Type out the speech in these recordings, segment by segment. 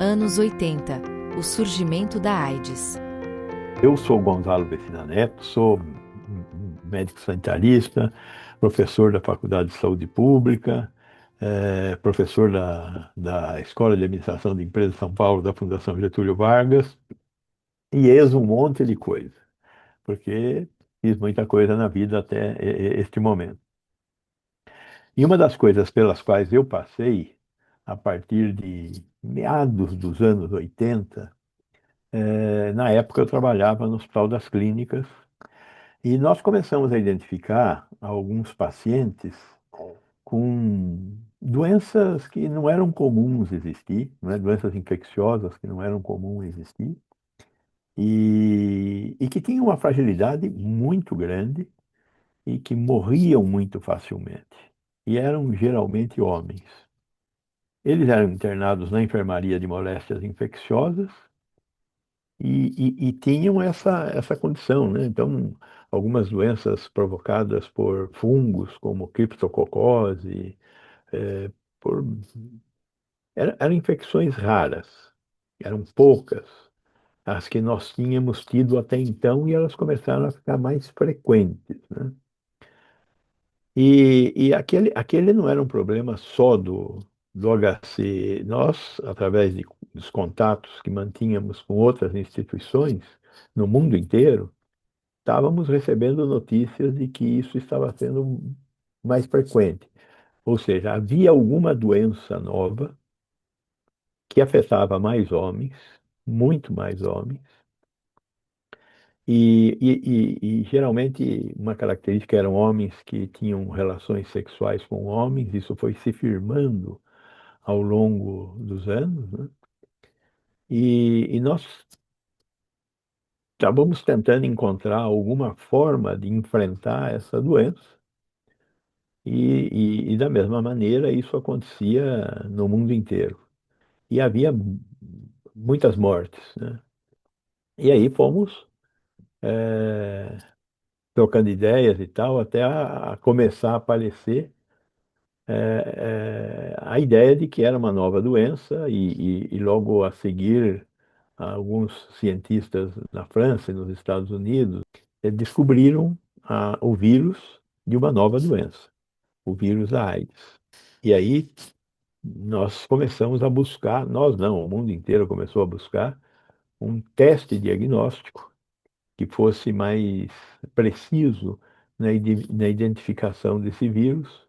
Anos 80. O surgimento da AIDS. Eu sou Gonzalo Becina Neto, sou um médico sanitarista, professor da Faculdade de Saúde Pública, professor da Escola de Administração de Empresas de São Paulo, da Fundação Getúlio Vargas, e eis um monte de coisa, porque fiz muita coisa na vida até este momento. E uma das coisas pelas quais eu passei, a partir de meados dos anos 80, na época eu trabalhava no Hospital das Clínicas. E nós começamos a identificar alguns pacientes com doenças que não eram comuns existir, né? Doenças infecciosas que não eram comuns existir, e que tinham uma fragilidade muito grande e que morriam muito facilmente. E eram geralmente homens. Eles eram internados na enfermaria de moléstias infecciosas e tinham essa condição, né? Então, algumas doenças provocadas por fungos, como criptococose, eh, por... eram infecções raras, eram poucas as que nós tínhamos tido até então e elas começaram a ficar mais frequentes, né? E aquele não era um problema só do HC. Nós, através dos contatos que mantínhamos com outras instituições no mundo inteiro, estávamos recebendo notícias de que isso estava sendo mais frequente. Ou seja, havia alguma doença nova que afetava mais homens, muito mais homens, e geralmente uma característica eram homens que tinham relações sexuais com homens, isso foi se firmando ao longo dos anos, né? E nós estávamos tentando encontrar alguma forma de enfrentar essa doença. E da mesma maneira, isso acontecia no mundo inteiro. E havia muitas mortes, né? E aí fomos trocando ideias e tal, até a começar a aparecer a ideia de que era uma nova doença, e logo a seguir, alguns cientistas na França e nos Estados Unidos descobriram o vírus de uma nova doença, o vírus da AIDS. E aí nós começamos a buscar, nós não, o mundo inteiro começou a buscar um teste diagnóstico que fosse mais preciso na identificação desse vírus.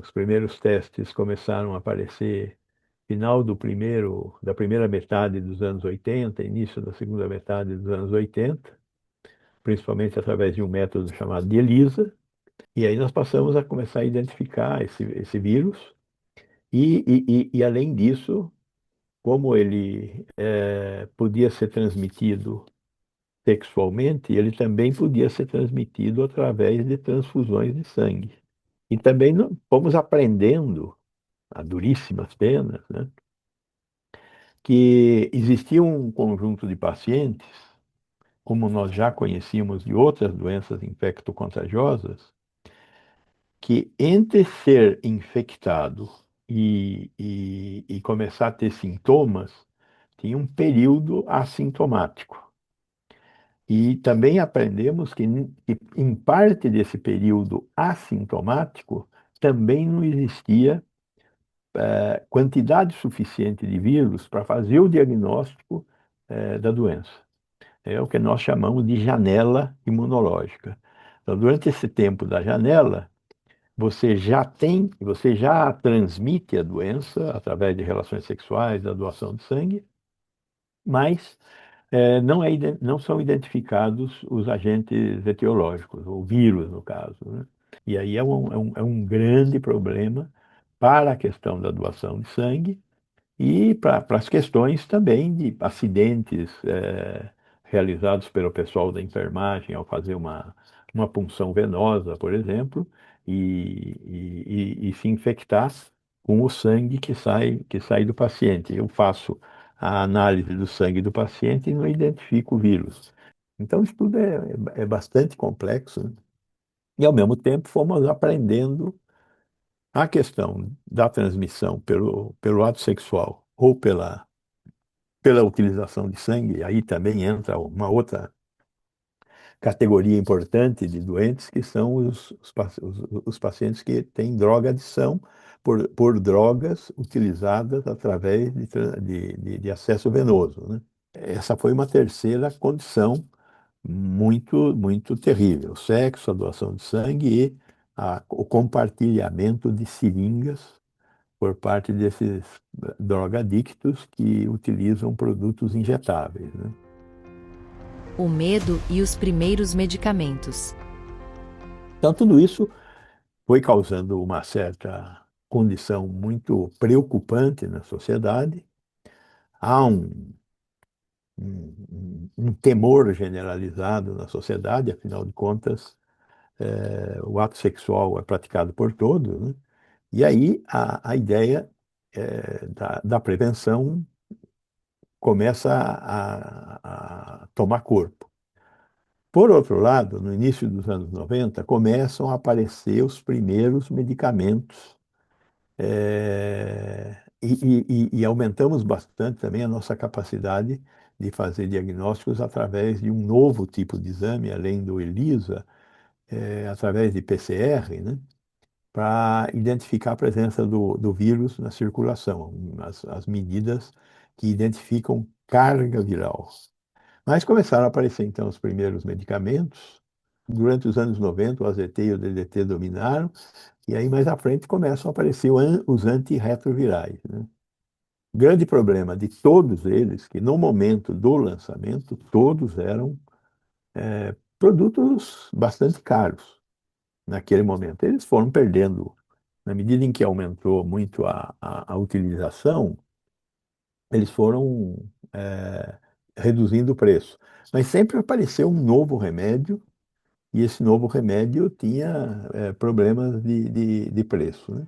Os primeiros testes começaram a aparecer final da primeira metade dos anos 80, início da segunda metade dos anos 80, principalmente através de um método chamado de ELISA. E aí nós passamos a começar a identificar esse vírus. Além disso, como ele podia ser transmitido sexualmente, ele também podia ser transmitido através de transfusões de sangue. E também fomos aprendendo, a duríssimas penas, né, que existia um conjunto de pacientes, como nós já conhecíamos de outras doenças infecto-contagiosas, que entre ser infectado e começar a ter sintomas, tinha um período assintomático. E também aprendemos que em parte desse período assintomático também não existia quantidade suficiente de vírus para fazer o diagnóstico da doença. É o que nós chamamos de janela imunológica. Então, durante esse tempo da janela, você já transmite a doença através de relações sexuais, da doação de sangue, mas não são identificados os agentes etiológicos, o vírus, no caso, né? E aí é um grande problema para a questão da doação de sangue e para as questões também de acidentes realizados pelo pessoal da enfermagem ao fazer uma punção venosa, por exemplo, e se infectar com o sangue que sai do paciente. Eu faço a análise do sangue do paciente e não identifico o vírus. Então, isso tudo é bastante complexo, né? E, ao mesmo tempo, fomos aprendendo a questão da transmissão pelo ato sexual ou pela utilização de sangue. Aí também entra uma outra categoria importante de doentes, que são os pacientes que têm droga-adição por drogas utilizadas através de acesso venoso, né? Essa foi uma terceira condição muito terrível: o sexo, a doação de sangue e o compartilhamento de seringas por parte desses drogadictos que utilizam produtos injetáveis, né? O medo e os primeiros medicamentos. Então, tudo isso foi causando uma certa condição muito preocupante na sociedade. Há um temor generalizado na sociedade. Afinal de contas, o ato sexual é praticado por todos, né? E aí a ideia da prevenção começa a tomar corpo. Por outro lado, no início dos anos 90, começam a aparecer os primeiros medicamentos, e aumentamos bastante também a nossa capacidade de fazer diagnósticos através de um novo tipo de exame, além do ELISA, através de PCR, né, para identificar a presença do vírus na circulação, as medidas que identificam carga viral. Mas começaram a aparecer então os primeiros medicamentos. Durante os anos 90, o AZT e o DDT dominaram, e aí mais à frente começam a aparecer os antirretrovirais, né? O grande problema de todos eles, que no momento do lançamento, todos eram produtos bastante caros naquele momento. Eles foram perdendo, na medida em que aumentou muito a utilização, eles foram reduzindo o preço. Mas sempre apareceu um novo remédio, e esse novo remédio tinha problemas de preço, né?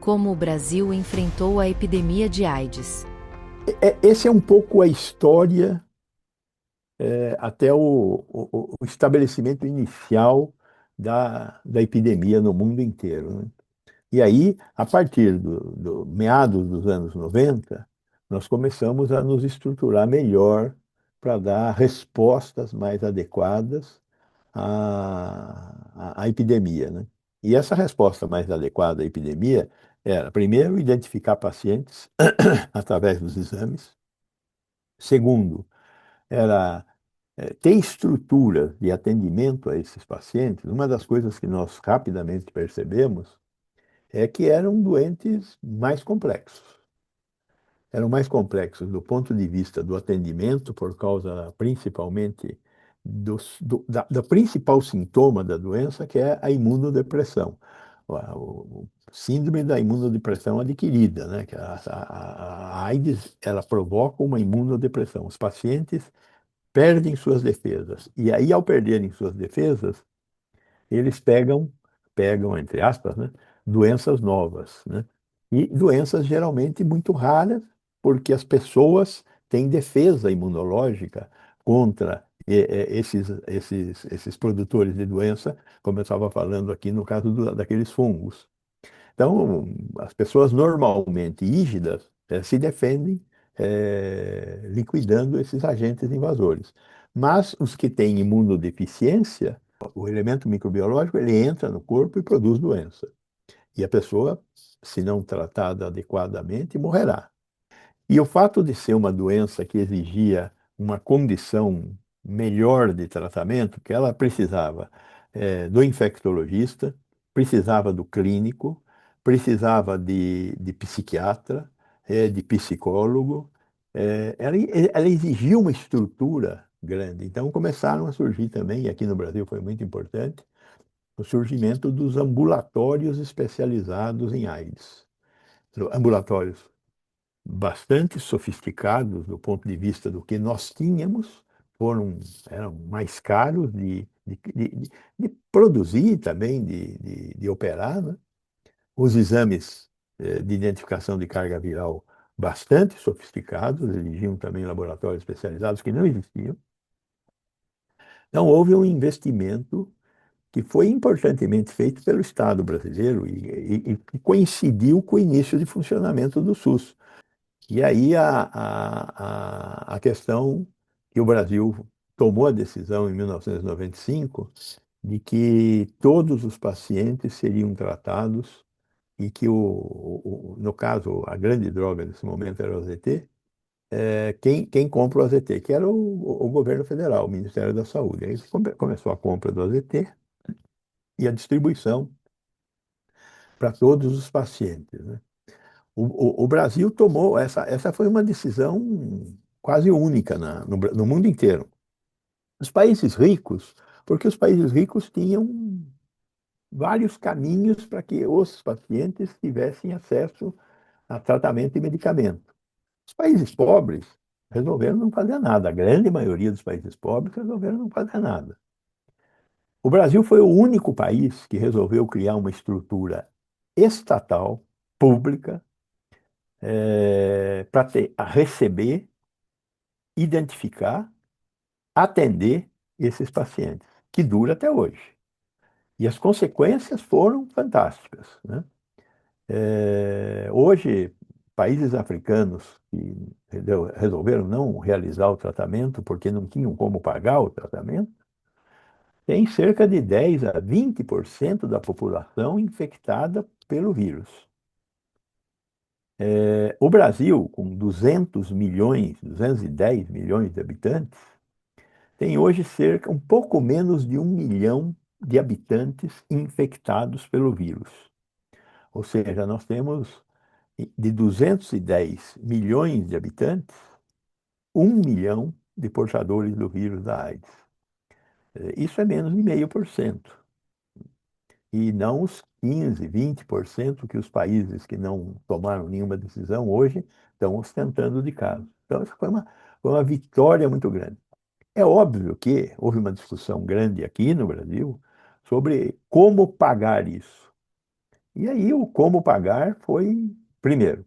Como o Brasil enfrentou a epidemia de AIDS. Esse é um pouco a história, até o estabelecimento inicial da epidemia no mundo inteiro, né? E aí, a partir do meados dos anos 90, nós começamos a nos estruturar melhor para dar respostas mais adequadas à epidemia, né? E essa resposta mais adequada à epidemia era, primeiro, identificar pacientes através dos exames. Segundo, era ter estrutura de atendimento a esses pacientes. Uma das coisas que nós rapidamente percebemos é que eram doentes mais complexos. Eram mais complexos do ponto de vista do atendimento, por causa principalmente da principal sintoma da doença, que é a imunodepressão. O síndrome da imunodepressão adquirida, né? Que a AIDS, ela provoca uma imunodepressão. Os pacientes perdem suas defesas. E aí, ao perderem suas defesas, eles pegam, entre aspas, né, doenças novas, né? E doenças geralmente muito raras, porque as pessoas têm defesa imunológica contra esses produtores de doença, como eu estava falando aqui no caso daqueles fungos. Então, as pessoas normalmente rígidas se defendem liquidando esses agentes invasores. Mas os que têm imunodeficiência, o elemento microbiológico, ele entra no corpo e produz doença. E a pessoa, se não tratada adequadamente, morrerá. E o fato de ser uma doença que exigia uma condição melhor de tratamento, que ela precisava do infectologista, precisava do clínico, precisava de psiquiatra, de psicólogo, ela exigia uma estrutura grande. Então começaram a surgir também, e aqui no Brasil foi muito importante, o surgimento dos ambulatórios especializados em AIDS. Ambulatórios bastante sofisticados do ponto de vista do que nós tínhamos, eram mais caros de produzir também, de operar, né? Os exames de identificação de carga viral bastante sofisticados, exigiam também laboratórios especializados que não existiam. Então, houve um investimento que foi importantemente feito pelo Estado brasileiro e coincidiu com o início de funcionamento do SUS. E aí a questão que o Brasil tomou a decisão em 1995 de que todos os pacientes seriam tratados e que, no caso, a grande droga nesse momento era o AZT, quem compra o AZT, que era o governo federal, o Ministério da Saúde. Aí começou a compra do AZT e a distribuição para todos os pacientes, né? O Brasil tomou, essa foi uma decisão quase única no mundo inteiro. Os países ricos, porque os países ricos tinham vários caminhos para que os pacientes tivessem acesso a tratamento e medicamento. Os países pobres resolveram não fazer nada. A grande maioria dos países pobres resolveram não fazer nada. O Brasil foi o único país que resolveu criar uma estrutura estatal, pública, para receber, identificar, atender esses pacientes, que dura até hoje. E as consequências foram fantásticas, né? Hoje, países africanos que resolveram não realizar o tratamento porque não tinham como pagar o tratamento, tem cerca de 10 a 20% da população infectada pelo vírus. O Brasil, com 200 milhões, 210 milhões de habitantes, tem hoje cerca, um pouco menos de 1 milhão de habitantes infectados pelo vírus. Ou seja, nós temos de 210 milhões de habitantes, 1 milhão de portadores do vírus da AIDS. Isso é menos de 0,5%. E não os 15, 20% que os países que não tomaram nenhuma decisão hoje estão ostentando de caso. Então, isso foi uma vitória muito grande. É óbvio que houve uma discussão grande aqui no Brasil sobre como pagar isso. E aí o como pagar foi, primeiro,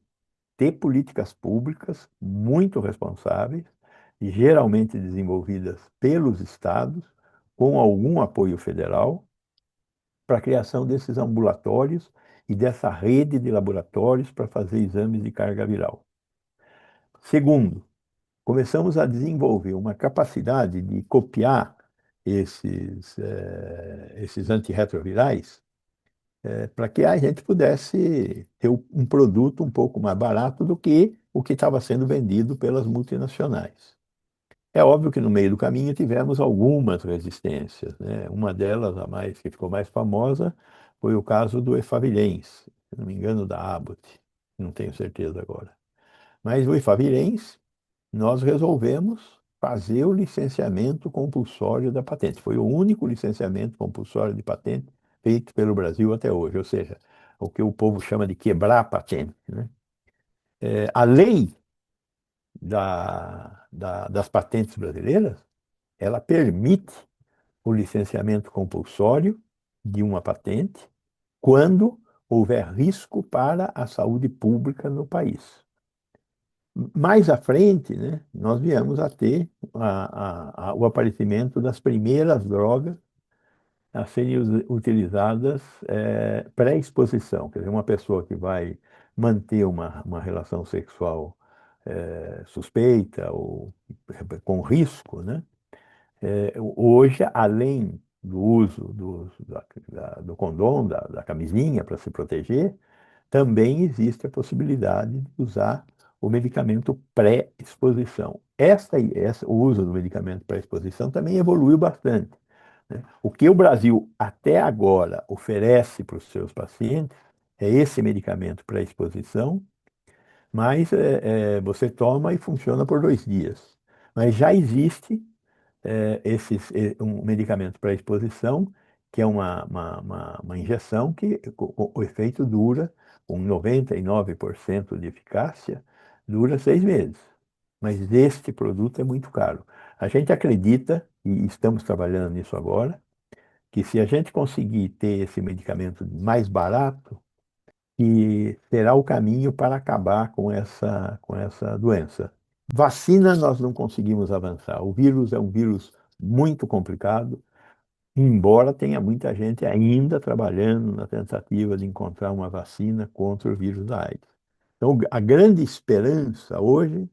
ter políticas públicas muito responsáveis e geralmente desenvolvidas pelos estados, com algum apoio federal, para a criação desses ambulatórios e dessa rede de laboratórios para fazer exames de carga viral. Segundo, começamos a desenvolver uma capacidade de copiar esses antirretrovirais, para que a gente pudesse ter um produto um pouco mais barato do que o que estava sendo vendido pelas multinacionais. É óbvio que no meio do caminho tivemos algumas resistências, né? Uma delas, a mais que ficou mais famosa, foi o caso do Efavirenz, se não me engano, da Abbott, não tenho certeza agora. Mas o Efavirenz, nós resolvemos fazer o licenciamento compulsório da patente. Foi o único licenciamento compulsório de patente feito pelo Brasil até hoje, ou seja, o que o povo chama de quebrar a patente, né? A lei das patentes brasileiras, ela permite o licenciamento compulsório de uma patente quando houver risco para a saúde pública no país. Mais à frente, né, nós viemos a ter o aparecimento das primeiras drogas a serem utilizadas pré-exposição. Quer dizer, uma pessoa que vai manter uma relação sexual suspeita ou com risco, né? Hoje, além do uso do condom, da camisinha para se proteger, também existe a possibilidade de usar o medicamento pré-exposição. O uso do medicamento pré-exposição também evoluiu bastante, né? O que o Brasil até agora oferece para os seus pacientes é esse medicamento pré-exposição, mas você toma e funciona por 2 dias. Mas já existe um medicamento para exposição, que é uma injeção que o efeito dura, com 99% de eficácia, dura 6 meses. Mas este produto é muito caro. A gente acredita, e estamos trabalhando nisso agora, que se a gente conseguir ter esse medicamento mais barato, que será o caminho para acabar com essa doença. Vacina nós não conseguimos avançar. O vírus é um vírus muito complicado, embora tenha muita gente ainda trabalhando na tentativa de encontrar uma vacina contra o vírus da AIDS. Então, a grande esperança hoje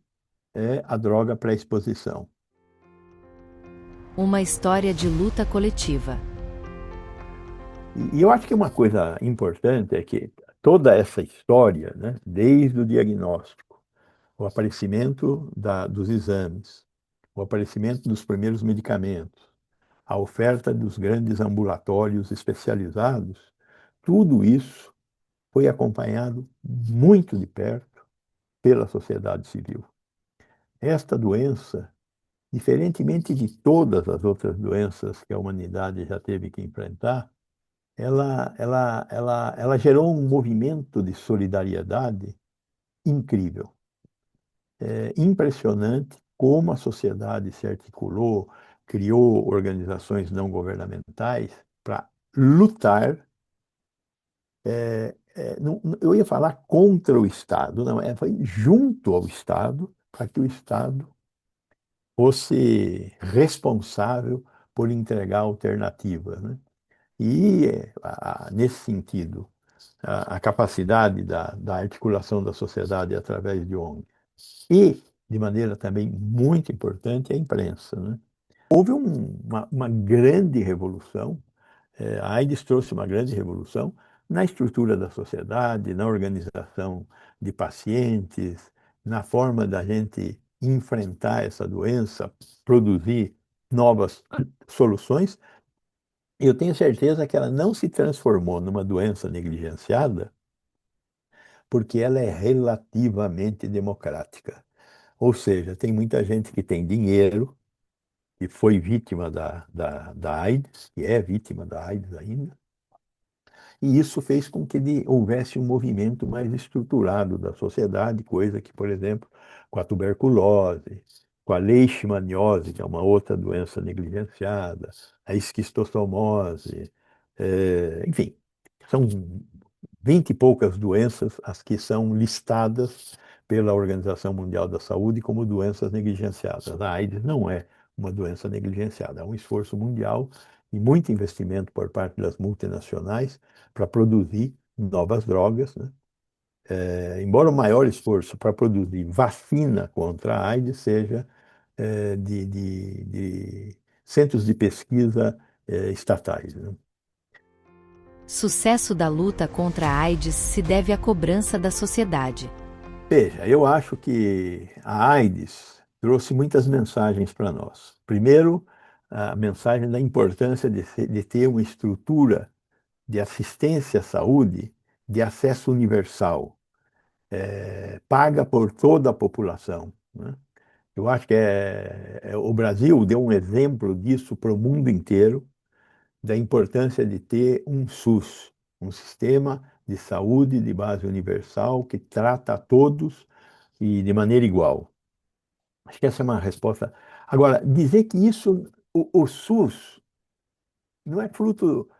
é a droga pré-exposição. Uma história de luta coletiva. E eu acho que uma coisa importante é que toda essa história, né, desde o diagnóstico, o aparecimento dos exames, o aparecimento dos primeiros medicamentos, a oferta dos grandes ambulatórios especializados, tudo isso foi acompanhado muito de perto pela sociedade civil. Esta doença, diferentemente de todas as outras doenças que a humanidade já teve que enfrentar, ela gerou um movimento de solidariedade incrível. É impressionante como a sociedade se articulou, criou organizações não governamentais para lutar. Eu ia falar contra o Estado, não, foi junto ao Estado, para que o Estado fosse responsável por entregar alternativas, né? E, nesse sentido, a capacidade da articulação da sociedade através de ONGs e, de maneira também muito importante, a imprensa, né? Houve uma grande revolução, a AIDS trouxe uma grande revolução na estrutura da sociedade, na organização de pacientes, na forma da gente enfrentar essa doença, produzir novas soluções. Eu tenho certeza que ela não se transformou numa doença negligenciada porque ela é relativamente democrática. Ou seja, tem muita gente que tem dinheiro, que foi vítima da AIDS, que é vítima da AIDS ainda, e isso fez com que houvesse um movimento mais estruturado da sociedade, coisa que, por exemplo, com a tuberculose, com a leishmaniose, que é uma outra doença negligenciada, a esquistossomose, enfim, são 20 e poucas doenças as que são listadas pela Organização Mundial da Saúde como doenças negligenciadas. A AIDS não é uma doença negligenciada, é um esforço mundial e muito investimento por parte das multinacionais para produzir novas drogas, né? Embora o maior esforço para produzir vacina contra a AIDS seja de centros de pesquisa estatais, né? Sucesso da luta contra a AIDS se deve à cobrança da sociedade. Veja, eu acho que a AIDS trouxe muitas mensagens para nós. Primeiro, a mensagem da importância de ter uma estrutura de assistência à saúde de acesso universal, paga por toda a população, né? Eu acho que o Brasil deu um exemplo disso para o mundo inteiro, da importância de ter um SUS, um sistema de saúde de base universal que trata a todos e de maneira igual. Acho que essa é uma resposta. Agora, dizer que o SUS não é fruto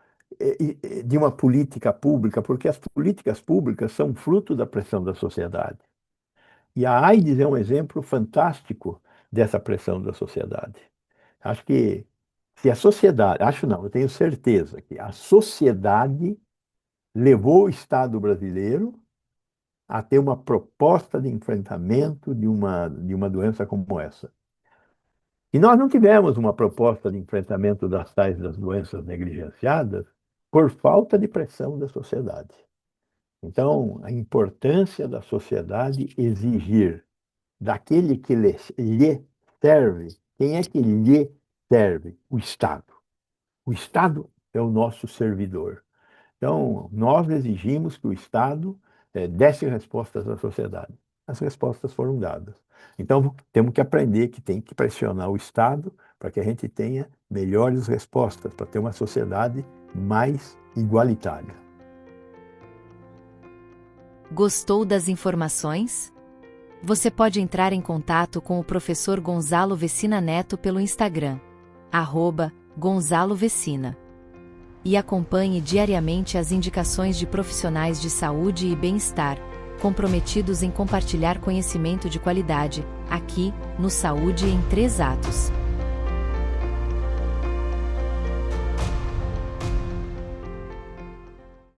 de uma política pública, porque as políticas públicas são fruto da pressão da sociedade. E a AIDS é um exemplo fantástico dessa pressão da sociedade. Acho que se a sociedade, acho não, eu tenho certeza que a sociedade levou o Estado brasileiro a ter uma proposta de enfrentamento de uma doença como essa. E nós não tivemos uma proposta de enfrentamento das doenças negligenciadas por falta de pressão da sociedade. Então, a importância da sociedade exigir daquele que lhe serve, quem é que lhe serve? O Estado. O Estado é o nosso servidor. Então, nós exigimos que o Estado desse respostas à sociedade. As respostas foram dadas. Então, temos que aprender que tem que pressionar o Estado para que a gente tenha melhores respostas, para ter uma sociedade mais igualitária. Gostou das informações? Você pode entrar em contato com o professor Gonzalo Vecina Neto pelo Instagram, @GonzaloVecina. E acompanhe diariamente as indicações de profissionais de saúde e bem-estar, comprometidos em compartilhar conhecimento de qualidade, aqui, no Saúde em 3 Atos.